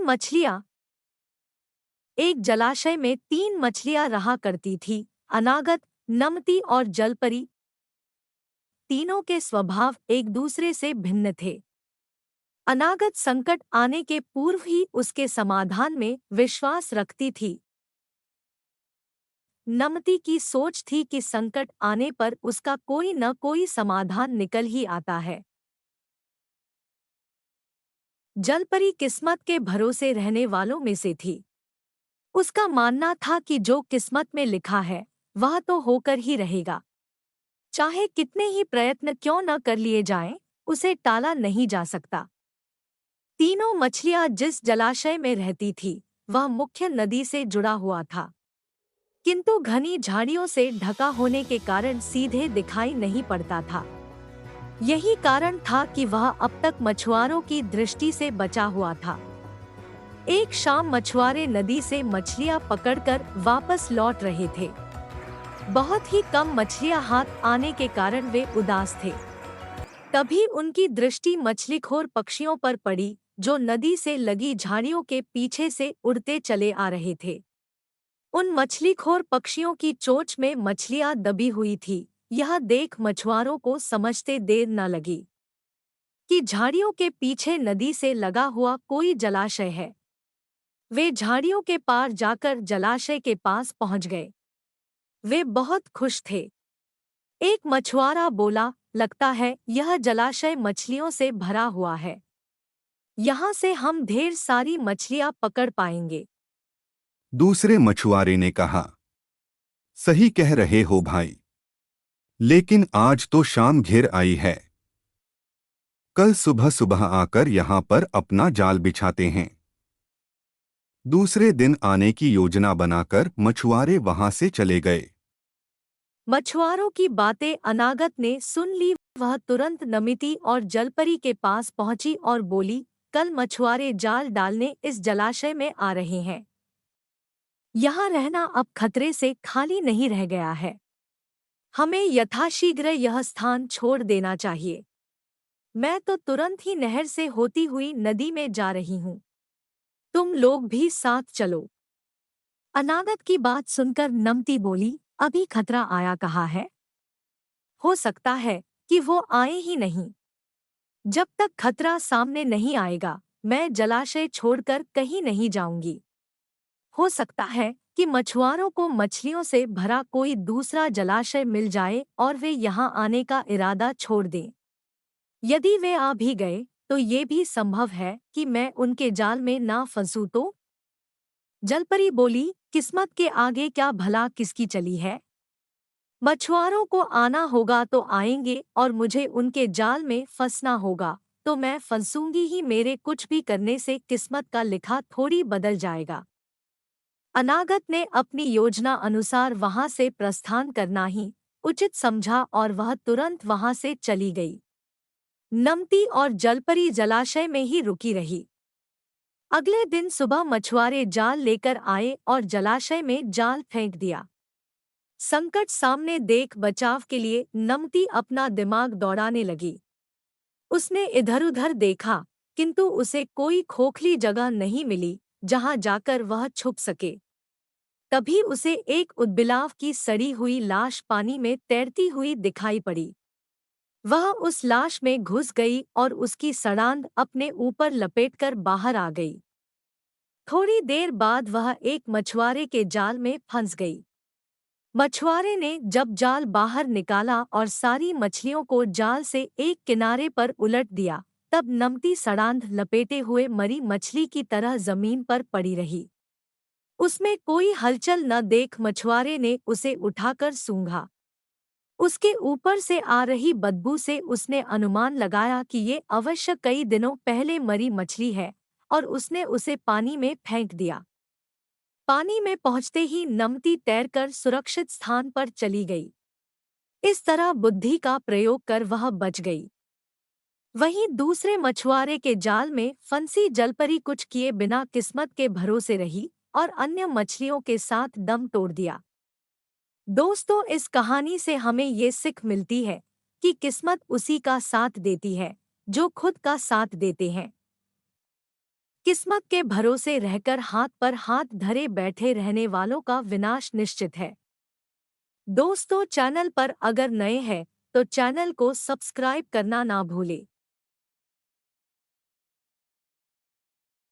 मछलियाँ। एक जलाशय में 3 मछलियाँ रहा करती थी, अनागत, नमती और जलपरी। तीनों के स्वभाव एक दूसरे से भिन्न थे। अनागत संकट आने के पूर्व ही उसके समाधान में विश्वास रखती थी। नमती की सोच थी कि संकट आने पर उसका कोई न कोई समाधान निकल ही आता है। जलपरी किस्मत के भरोसे रहने वालों में से थी। उसका मानना था कि जो किस्मत में लिखा है वह तो होकर ही रहेगा। चाहे कितने ही प्रयत्न क्यों न कर लिए जाएं, उसे टाला नहीं जा सकता। तीनों मछलियां जिस जलाशय में रहती थी वह मुख्य नदी से जुड़ा हुआ था, किंतु घनी झाड़ियों से ढका होने के कारण सीधे दिखाई नहीं पड़ता था। यही कारण था कि वह अब तक मछुआरों की दृष्टि से बचा हुआ था। एक शाम मछुआरे नदी से मछलियां पकड़कर वापस लौट रहे थे। बहुत ही कम मछलियां हाथ आने के कारण वे उदास थे। तभी उनकी दृष्टि मछलीखोर पक्षियों पर पड़ी, जो नदी से लगी झाड़ियों के पीछे से उड़ते चले आ रहे थे। उन मछलीखोर पक्षियों की चोंच में मछलियां दबी हुई थी। यह देख मछुआरों को समझते देर न लगी कि झाड़ियों के पीछे नदी से लगा हुआ कोई जलाशय है। वे झाड़ियों के पार जाकर जलाशय के पास पहुंच गए। वे बहुत खुश थे। एक मछुआरा बोला, लगता है यह जलाशय मछलियों से भरा हुआ है। यहाँ से हम ढेर सारी मछलियाँ पकड़ पाएंगे। दूसरे मछुआरे ने कहा, सही कह रहे हो भाई, लेकिन आज तो शाम घिर आई है। कल सुबह सुबह आकर यहाँ पर अपना जाल बिछाते हैं। दूसरे दिन आने की योजना बनाकर मछुआरे वहां से चले गए। मछुआरों की बातें अनागत ने सुन ली। वह तुरंत नमिती और जलपरी के पास पहुंची और बोली, कल मछुआरे जाल डालने इस जलाशय में आ रहे हैं। यहाँ रहना अब खतरे से खाली नहीं रह गया है। हमें यथाशीघ्र यह स्थान छोड़ देना चाहिए। मैं तो तुरंत ही नहर से होती हुई नदी में जा रही हूँ। तुम लोग भी साथ चलो। अनागत की बात सुनकर नमती बोली, अभी खतरा आया कहा है। हो सकता है कि वो आए ही नहीं। जब तक खतरा सामने नहीं आएगा, मैं जलाशय छोड़कर कहीं नहीं जाऊंगी। हो सकता है कि मछुआरों को मछलियों से भरा कोई दूसरा जलाशय मिल जाए और वे यहाँ आने का इरादा छोड़ दें। यदि वे आ भी गए तो ये भी संभव है कि मैं उनके जाल में ना फंसूं तो। जलपरी बोली, किस्मत के आगे क्या भला किसकी चली है। मछुआरों को आना होगा तो आएंगे और मुझे उनके जाल में फंसना होगा तो मैं फंसूंगी ही। मेरे कुछ भी करने से किस्मत का लिखा थोड़ी बदल जाएगा। अनागत ने अपनी योजना अनुसार वहां से प्रस्थान करना ही उचित समझा और वह तुरंत वहां से चली गई। नमती और जलपरी जलाशय में ही रुकी रही। अगले दिन सुबह मछुआरे जाल लेकर आए और जलाशय में जाल फेंक दिया। संकट सामने देख बचाव के लिए नमती अपना दिमाग दौड़ाने लगी। उसने इधर-उधर देखा, किंतु उसे कोई खोखली जगह नहीं मिली जहां जाकर वह छुप सके। तभी उसे एक उदबिलाव की सड़ी हुई लाश पानी में तैरती हुई दिखाई पड़ी। वह उस लाश में घुस गई और उसकी सड़ांध अपने ऊपर लपेटकर बाहर आ गई। थोड़ी देर बाद वह एक मछुआरे के जाल में फंस गई। मछुआरे ने जब जाल बाहर निकाला और सारी मछलियों को जाल से एक किनारे पर उलट दिया, तब नमती सड़ांध लपेटे हुए मरी मछली की तरह जमीन पर पड़ी रही। उसमें कोई हलचल न देख मछुआरे ने उसे उठाकर सूंघा। उसके ऊपर से आ रही बदबू से उसने अनुमान लगाया कि ये अवश्य कई दिनों पहले मरी मछली है और उसने उसे पानी में फेंक दिया। पानी में पहुंचते ही नमती तैरकर सुरक्षित स्थान पर चली गई। इस तरह बुद्धि का प्रयोग कर वह बच गई। वहीं दूसरे मछुआरे के जाल में फंसी जलपरी कुछ किए बिना किस्मत के भरोसे रही और अन्य मछलियों के साथ दम तोड़ दिया। दोस्तों, इस कहानी से हमें ये सीख मिलती है कि किस्मत उसी का साथ देती है जो खुद का साथ देते हैं। किस्मत के भरोसे रहकर हाथ पर हाथ धरे बैठे रहने वालों का विनाश निश्चित है। दोस्तों, चैनल पर अगर नए हैं तो चैनल को सब्सक्राइब करना ना भूलें।